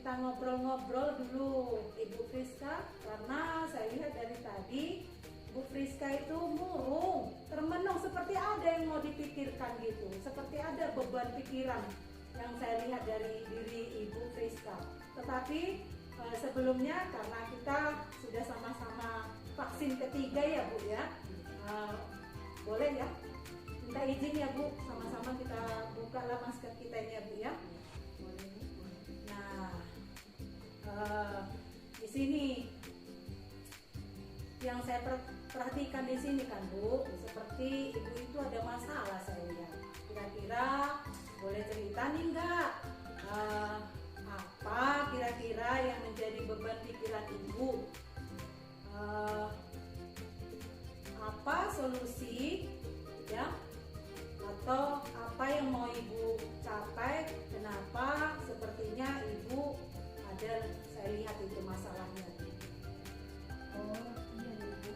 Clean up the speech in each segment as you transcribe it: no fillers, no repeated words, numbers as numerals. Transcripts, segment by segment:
kita ngobrol-ngobrol dulu Ibu Friska, karena saya lihat dari tadi Bu Friska itu murung, termenung, seperti ada yang mau dipikirkan gitu, seperti ada beban pikiran yang saya lihat dari diri Ibu Friska. Tetapi sebelumnya karena kita sudah sama-sama vaksin ketiga ya Bu ya, boleh ya, minta izin ya Bu, sama-sama kita buka lah masker kita ini ya Bu ya. Nah, di sini yang saya perhatikan di sini kan Bu, seperti Ibu itu ada masalah saya lihat. Kira-kira boleh cerita nih enggak? Apa kira-kira yang menjadi beban pikiran Ibu? Apa solusi ya? Atau apa yang mau Ibu capai? Kenapa sepertinya Ibu ada, saya lihat itu masalahnya. Oh iya Bu,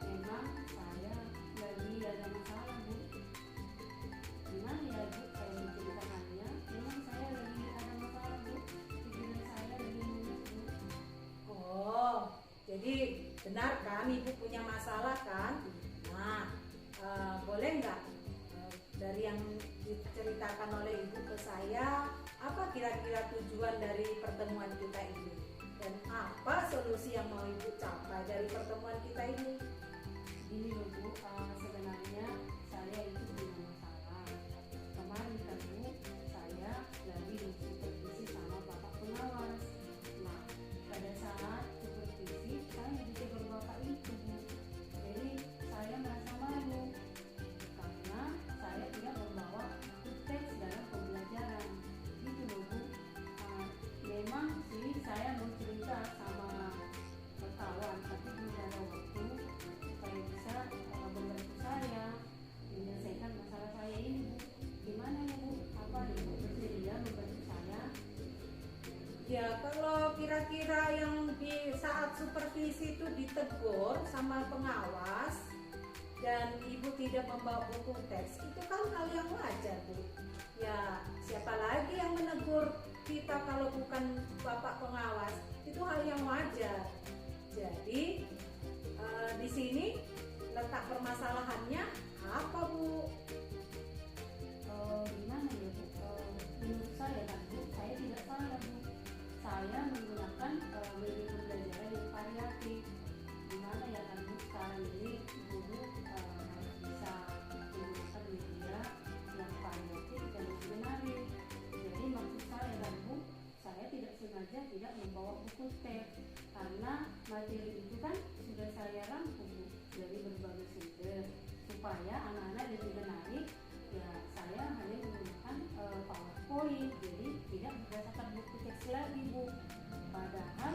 memang saya lagi ada masalah Bu. Gimana ya Bu, saya menceritakannya. Memang saya lagi ada masalah Bu, pikiran saya lagi mumet Bu. Oh, jadi benar kan Ibu punya masalah kan? Nah, boleh nggak dari yang diceritakan oleh Ibu ke saya, apa kira-kira tujuan dari pertemuan kita ini? Dan apa solusi yang mau Ibu capai dari pertemuan kita ini? Gini loh Bu, sebenarnya saya itu punya masalah. Kemarin kan Bu, saya lagi disupervisi sama Bapak pengawas. Nah, pada saat supervisi saya ditegur Bapak itu Bu. Jadi saya merasa malu karena saya tidak membawa teks dalam pembelajaran. Gitu loh Bu. Memang sih saya mau cerita sama kawan, tapi belum ada waktu supaya bisa membantu saya menyelesaikan masalah saya ini Bu. Gimana ya Bu? Apa Ibu bersedia membantu saya? Ya, kalau kira-kira yang di saat supervisi itu ditegur sama pengawas dan Ibu tidak membawa buku teks, itu kan hal yang wajar Bu. Ya, siapa lagi yang menegur kita kalau bukan Bapak pengawas? Itu hal yang wajar. Jadi di sini letak permasalahannya apa Bu? Gimana ya Bu? Menurut saya kan Bu, saya tidak salah Bu. Saya menggunakan media pembelajaran yang variatif. Gimana ya kan Bu, sekarang ini guru harus bisa menggunakan media yang variatif dan yang menarik. Jadi maksud saya kan Bu, saya tidak sengaja tidak membawa buku teks karena materi itu kan sudah saya rangkum Bu dari berbagai sumber supaya anak-anak lebih menarik. Ya saya hanya menggunakan PowerPoint, jadi tidak berdasarkan buku teks lagi Bu. Padahal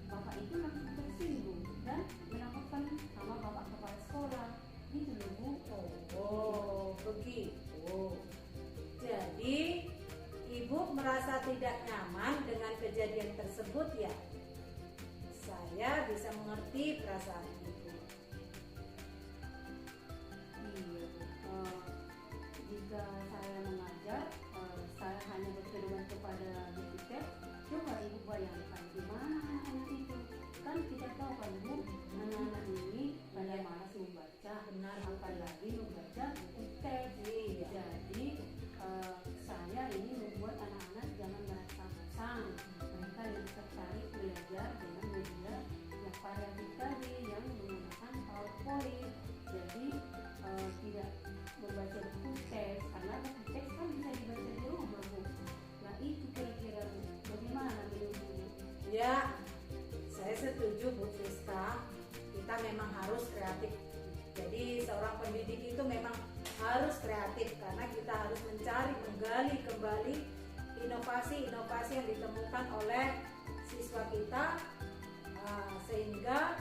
Bapak itu langsung tersinggung dan melaporkan sama Bapak kepala sekolah. Gitu loh Bu. Oh, begitu. Jadi Ibu merasa tidak nyaman dengan kejadian tersebut ya? Saya bisa mengerti perasaan Ibu. Iya Bu. Jika saya mengajar, saya hanya berpedoman kepada buku teks. Coba Ibu bayangkan gimana anak-anak itu. Kan kita tahu kan Bu, anak-anak ini pada malas membaca, Benar. apalagi membaca buku teks. Jadi saya ini membuat anak-anak jangan merasa bosan. Mereka yang tertarik belajar dengan media yang variatif tadi, yang menggunakan PowerPoint. Jadi tidak membaca buku teks, karena buku teks kan bisa dibaca di rumah Bu. Nah itu kira-kira Bu, bagaimana menurut Bu? Ya, saya setuju Bu Friska. Kita memang harus kreatif. Jadi seorang pendidik itu memang harus kreatif karena kita harus mencari, menggali kembali inovasi-inovasi yang ditemukan oleh siswa kita sehingga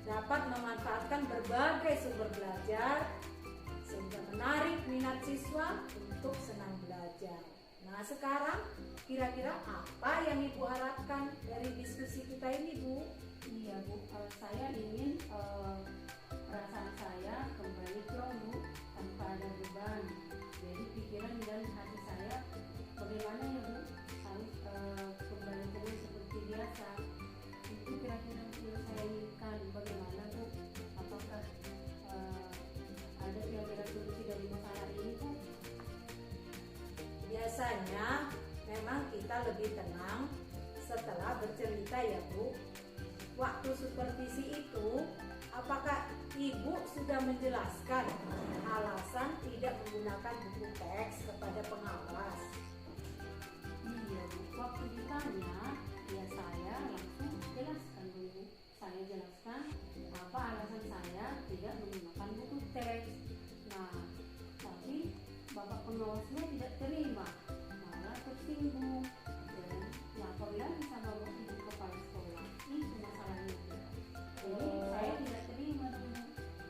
dapat memanfaatkan berbagai sumber belajar sehingga menarik minat siswa untuk senang belajar. Nah sekarang kira-kira apa yang Ibu harapkan dari diskusi kita ini Bu? Iya Bu, saya ingin perasaan saya kembali plong Bu, tanpa ada beban. Jadi pikiran dan hati saya bagaimana ya Bu, harus waktu supervisi itu, apakah ibu sudah menjelaskan alasan tidak menggunakan buku teks kepada pengawas? Iya, Bu. Waktu ditanya, ya saya langsung jelaskan dulu. Saya jelaskan apa alasan saya tidak menggunakan buku teks. Nah, tapi Bapak pengawasnya tidak terima, malah tersinggung dan lapor lagi sama ibu kepala sekolah. Itu masalahnya. Jadi saya tidak terima dulu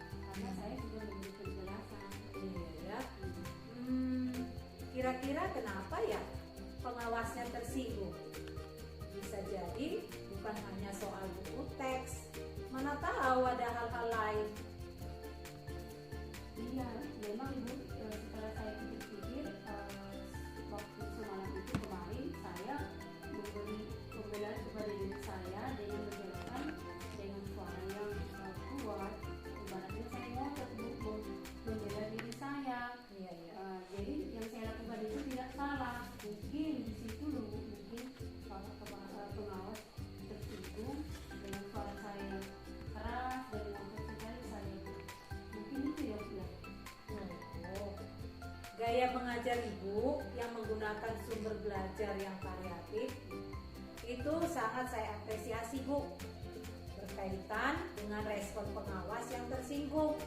karena saya sudah memberi penjelasan. Iya ya. Kira-kira kenapa ya pengawasnya tersinggung? Bisa jadi bukan hanya soal buku teks, mana tahu ada hal-hal lain. Iya, memang Ibu, setelah saya pikir-pikir, waktu semalam itu kemarin saya memberi pembelaan kepada diri saya dengan menjelaskan dengan suara yang kuat. Ibaratnya saya ngotot Bu, membela diri saya. Iya ya. Jadi yang saya lakukan itu tidak salah. Mungkin di situ dulu, mungkin pengawas tersinggung dengan suara saya yang keras dan ngotot sekali saya. Mungkin itu ya Bu. Oh. Gaya mengajar ibu yang menggunakan sumber belajar yang variatif itu sangat saya apresiasi Bu, berkaitan dengan respon pengawas yang tersinggung.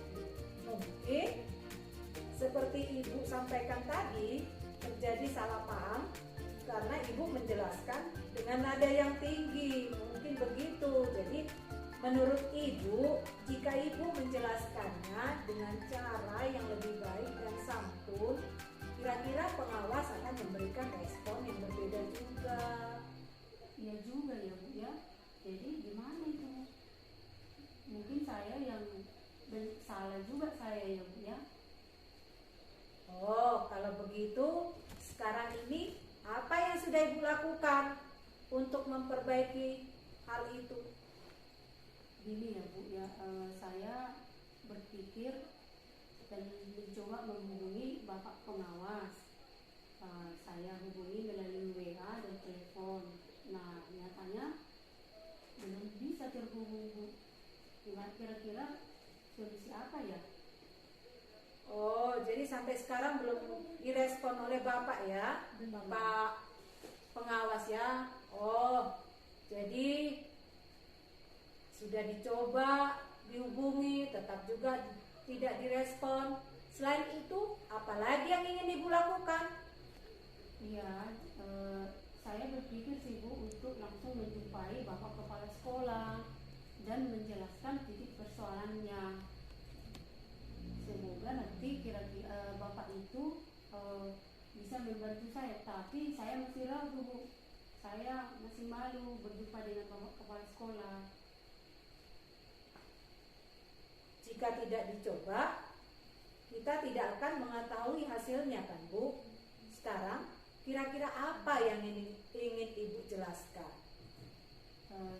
Mungkin seperti ibu sampaikan tadi, terjadi salah paham karena ibu menjelaskan dengan nada yang tinggi, mungkin begitu. Jadi menurut ibu, jika ibu menjelaskannya dengan cara yang lebih baik dan santun, kira-kira pengawas akan memberikan respon yang berbeda juga. Iya juga ya Bu ya. Jadi gimana itu? Mungkin saya yang salah juga saya ya Bu ya. Oh, kalau begitu sekarang ini apa yang sudah ibu lakukan untuk memperbaiki hal itu? Gini ya Bu ya, saya berpikir dan mencoba menghubungi Bapak pengawas. Saya hubungi melalui WA dan telepon. Nah, nyatanya belum bisa terhubung Bu. Kira-kira solusi apa ya? Oh, jadi sampai sekarang belum direspon oleh Bapak ya, Bapak pengawas ya. Oh, jadi sudah dicoba dihubungi, tetap juga tidak direspon. Selain itu, apalagi yang ingin ibu lakukan? Iya, saya berpikir sih Bu untuk langsung menjumpai Bapak kepala sekolah dan menjelaskan titik persoalannya. Semoga nanti kira-kira Bapak itu bisa membantu saya, tapi saya masih ragu Bu. Saya masih malu berjumpa dengan Bapak kepala sekolah. Jika tidak dicoba, kita tidak akan mengetahui hasilnya kan Bu. Sekarang, kira-kira apa yang ingin ibu jelaskan?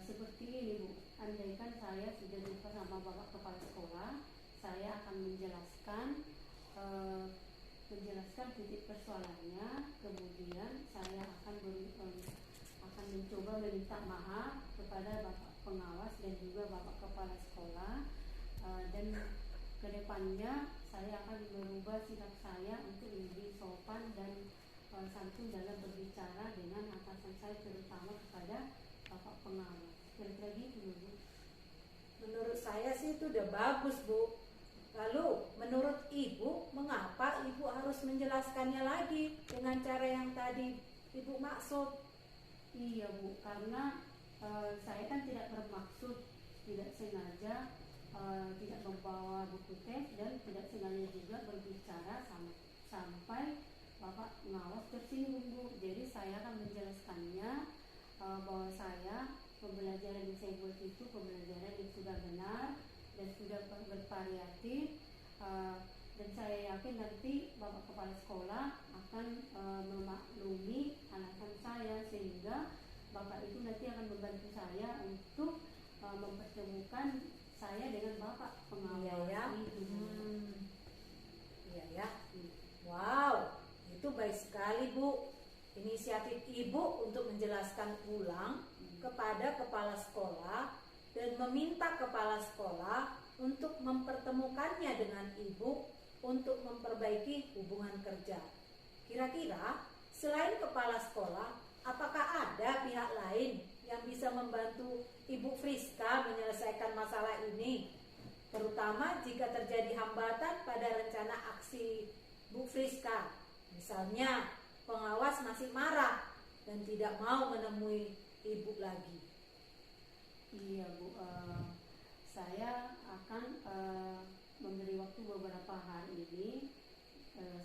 Seperti ini Bu, andaikan saya sudah jumpa sama Bapak kepala sekolah, saya akan menjelaskan titik persoalannya, kemudian saya akan mencoba meminta maaf kepada Bapak pengawas dan juga Bapak kepala sekolah, dan kedepannya saya akan merubah sikap saya untuk lebih sopan dan santun dalam berbicara dengan atasan saya, terutama kepada Bapak pengawas. Kira-kira gitu Bu. Menurut saya sih itu udah bagus Bu. Lalu menurut ibu, mengapa ibu harus menjelaskannya lagi dengan cara yang tadi ibu maksud? Iya Bu, karena saya kan tidak bermaksud, tidak sengaja, tidak membawa buku teks dan tidak sengaja juga berbicara sampai Bapak pengawas tersinggung Bu. Jadi saya akan menjelaskannya bahwa saya pembelajaran yang saya buat itu pembelajaran yang sudah benar dan sudah bervariatif, dan saya yakin nanti Bapak kepala sekolah akan memaklumi alasan saya, sehingga Bapak itu nanti akan membantu saya untuk mempertemukan saya dengan Bapak pengawas. Iya ya. Itu. Iya ya. Wow, itu baik sekali Bu. Inisiatif ibu untuk menjelaskan ulang kepada kepala sekolah dan meminta kepala sekolah untuk mempertemukannya dengan ibu untuk memperbaiki hubungan kerja. Kira-kira selain kepala sekolah, apakah ada pihak lain yang bisa membantu Ibu Friska menyelesaikan masalah ini? Terutama jika terjadi hambatan pada rencana aksi Bu Friska. Misalnya, pengawas masih marah dan tidak mau menemui ibu lagi. Iya Bu, saya akan memberi waktu beberapa hari ini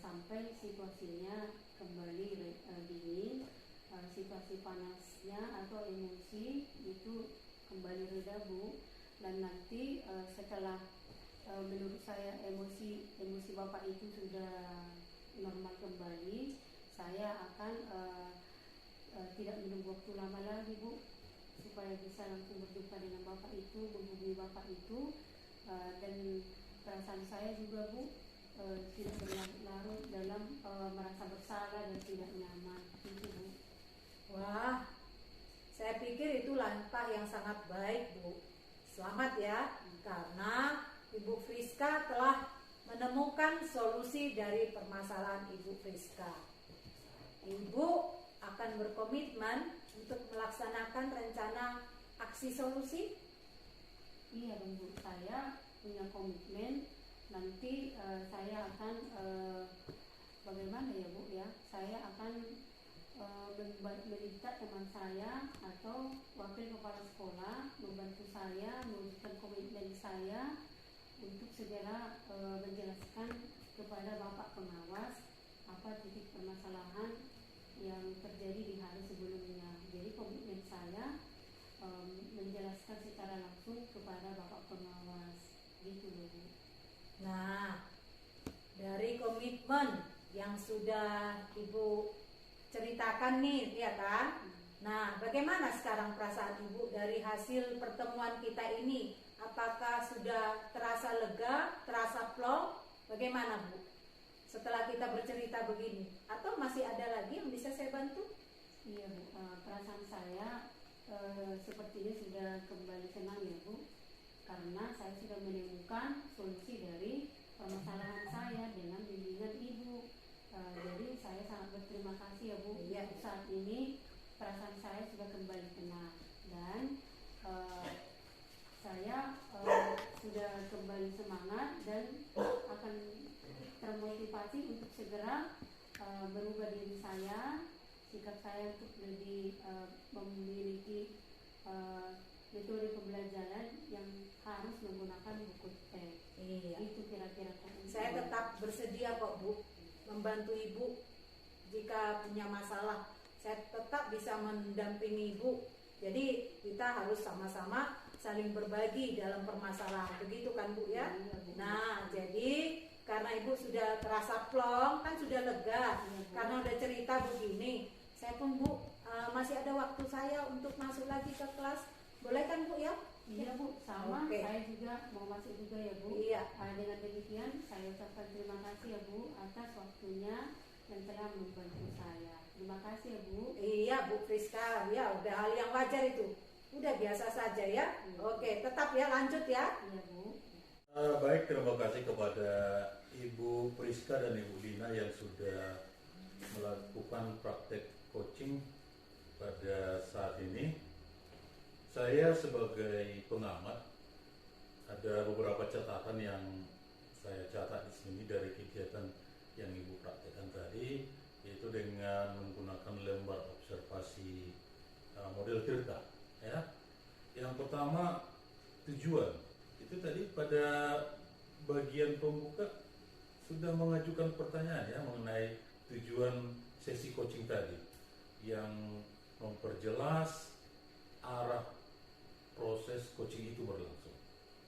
sampai situasinya kembali dingin, situasi panasnya atau emosi itu kembali reda Bu. Dan nanti setelah menurut saya emosi Bapak itu sudah normal kembali, saya akan tidak menunggu waktu lama lagi Bu, supaya bisa langsung berjumpa dengan Bapak itu, menghubungi Bapak itu, dan perasaan saya juga Bu tidak berlarut dalam merasa bersalah dan tidak nyaman itu Bu. Wah, saya pikir itu langkah yang sangat baik Bu. Selamat ya, karena Ibu Friska telah menemukan solusi dari permasalahan Ibu Friska. Ibu akan berkomitmen untuk melaksanakan rencana aksi solusi? Iya dong Bu, saya punya komitmen. Nanti saya akan bagaimana ya Bu ya, saya akan meminta teman saya atau wakil kepala sekolah membantu saya mewujudkan komitmen saya untuk segera menjelaskan kepada Bapak pengawas apa titik permasalahan yang terjadi di hari sebelumnya. Jadi komitmen saya menjelaskan secara langsung kepada Bapak pengawas gitu Bu. Nah, dari komitmen yang sudah Ibu ceritakan nih, ya kan? Nah, bagaimana sekarang perasaan Ibu dari hasil pertemuan kita ini? Apakah sudah terasa lega, terasa plong? Bagaimana Bu? Setelah kita bercerita begini, atau masih ada lagi yang bisa saya bantu? Iya Bu, perasaan saya sepertinya sudah kembali senang ya Bu, karena saya sudah menemukan solusi dari permasalahan saya dengan bimbingan Ibu. Jadi saya sangat berterima kasih ya Bu. Iya. Saat ini perasaan saya sudah kembali tenang dan saya sudah kembali semangat dan akan termotivasi untuk segera merubah diri saya, sikap saya untuk lebih memiliki metode pembelajaran yang harus menggunakan buku teks. Iya. Itu kira-kira. Saya tetap bersedia kok Bu membantu Ibu jika punya masalah. Saya tetap bisa mendampingi Ibu. Jadi kita harus sama-sama saling berbagi dalam permasalahan. Begitu kan Bu ya? Iya, Bu. Nah, jadi karena Ibu sudah terasa plong, kan sudah lega. Iya, Bu. Karena udah cerita begini, saya pun Bu masih ada waktu saya untuk masuk lagi ke kelas. Boleh kan Bu ya? Iya Bu, sama. Oke. Saya juga mau masuk juga ya Bu. Iya. Dengan demikian saya ucapkan terima kasih ya Bu atas waktunya yang telah membantu saya. Terima kasih ya Bu. Iya Bu Friska, ya udah hal yang wajar itu. Udah biasa saja ya. Iya. Oke, tetap ya, lanjut ya. Iya Bu. Baik, terima kasih kepada Ibu Friska dan Ibu Dina yang sudah melakukan praktek coaching pada saat ini. Saya sebagai pengamat ada beberapa catatan yang saya catat di sini dari kegiatan yang Ibu praktekkan tadi, yaitu dengan menggunakan lembar observasi model Tirta. Ya. Yang pertama, tujuan. Itu tadi pada bagian pembuka sudah mengajukan pertanyaan ya mengenai tujuan sesi coaching tadi, yang memperjelas arah proses coaching itu berlangsung.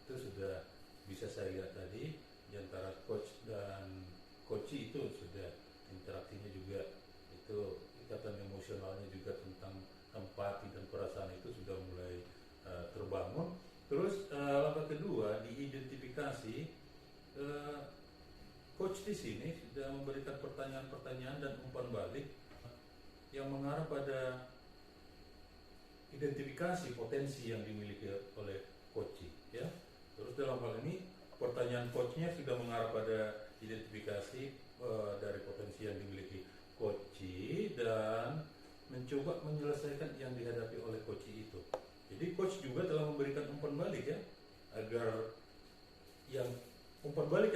Itu sudah bisa saya lihat tadi di antara coach dan coachee itu sudah interaksinya juga, itu ikatan emosionalnya juga tentang empati dan perasaan itu sudah mulai terbangun. Terus langkah kedua, diidentifikasi. Coach di sini sudah memberikan pertanyaan-pertanyaan dan umpan balik yang mengarah pada identifikasi potensi yang dimiliki oleh coaching ya. Terus dalam hal ini pertanyaan coachnya sudah mengarah pada identifikasi dari potensi yang dimiliki coachee dan mencoba menyelesaikan yang dihadapi oleh coachee itu. Jadi coach juga telah memberikan umpan balik ya, agar yang umpan balik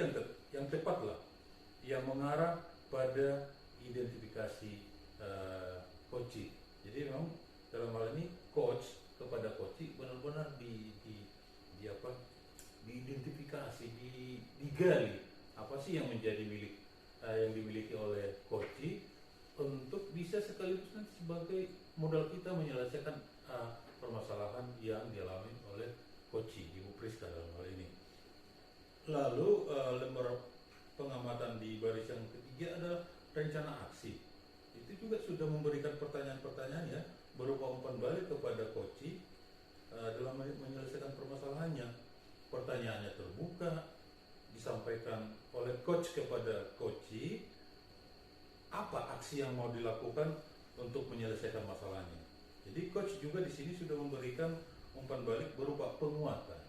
yang tepat lah, yang mengarah pada identifikasi coachee. Jadi memang dalam hal ini coach kepada coachee benar-benar diidentifikasi, digali apa sih yang menjadi yang dimiliki oleh coachee untuk bisa sekaligus nanti sebagai modal kita menyelesaikan permasalahan yang dialami oleh coachee, Ibu Priska dalam hal ini. Lalu lembar pengamatan di baris yang ketiga adalah rencana aksi. Itu juga sudah memberikan pertanyaan-pertanyaan ya, berupa umpan balik kepada coachee dalam menyelesaikan permasalahannya. Pertanyaannya terbuka, disampaikan oleh coach kepada coachee apa aksi yang mau dilakukan untuk menyelesaikan masalahnya. Jadi coach juga di sini sudah memberikan umpan balik berupa penguatan.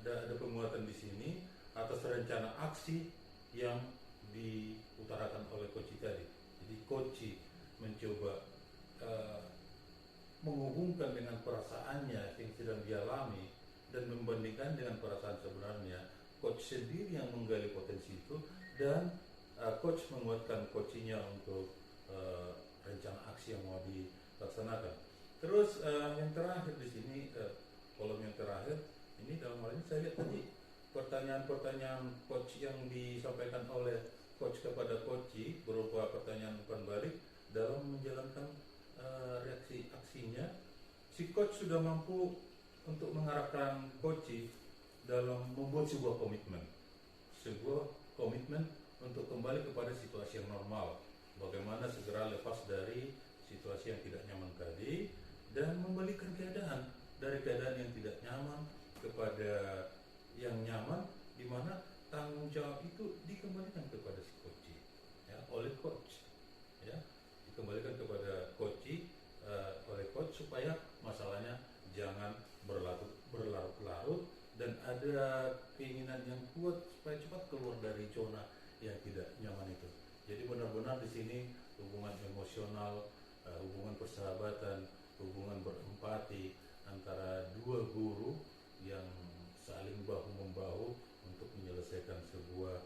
Ada penguatan di sini atas rencana aksi yang diutarakan oleh coachee tadi. Jadi coachee mencoba menghubungkan dengan perasaannya yang sedang dialami dan membandingkan dengan perasaan sebenarnya. Coach sendiri yang menggali potensi itu dan coach menguatkan coachee-nya untuk rencana aksi yang mau dilaksanakan. Terus yang terakhir di sini, kolom yang terakhir ini, dalam hal ini saya lihat tadi pertanyaan-pertanyaan coach yang disampaikan oleh coach kepada coachee berupa pertanyaan umpan balik dalam menjalankan reaksi aksinya. Si coach sudah mampu untuk mengarahkan coachee dalam membuat sebuah komitmen untuk kembali kepada situasi yang normal. Bagaimana segera lepas dari situasi yang tidak nyaman tadi dan membalikan keadaan dari keadaan yang tidak nyaman kepada yang nyaman, di mana tanggung jawab itu dikembalikan kepada si coachee ya, oleh coach ya, dikembalikan kepada coachee oleh coach supaya masalahnya jangan berlarut-larut dan ada keinginan yang kuat supaya cepat keluar dari zona yang tidak nyaman itu. Jadi benar-benar di sini hubungan emosional, hubungan persahabatan, hubungan berempati antara dua guru yang saling bahu-membahu untuk menyelesaikan sebuah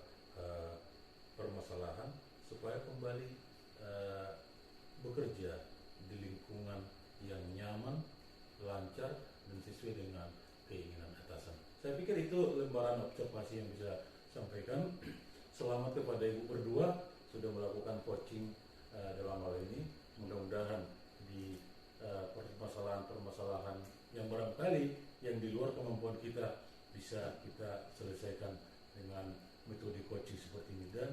permasalahan supaya kembali bekerja di lingkungan yang nyaman, lancar, dan sesuai dengan keinginan atasan. Saya pikir itu lembaran observasi yang bisa sampaikan. Selamat kepada ibu berdua sudah melakukan coaching dalam hal ini. Mudah-mudahan di permasalahan-permasalahan yang barangkali yang di luar kemampuan kita bisa kita selesaikan dengan metode coaching seperti ini, dan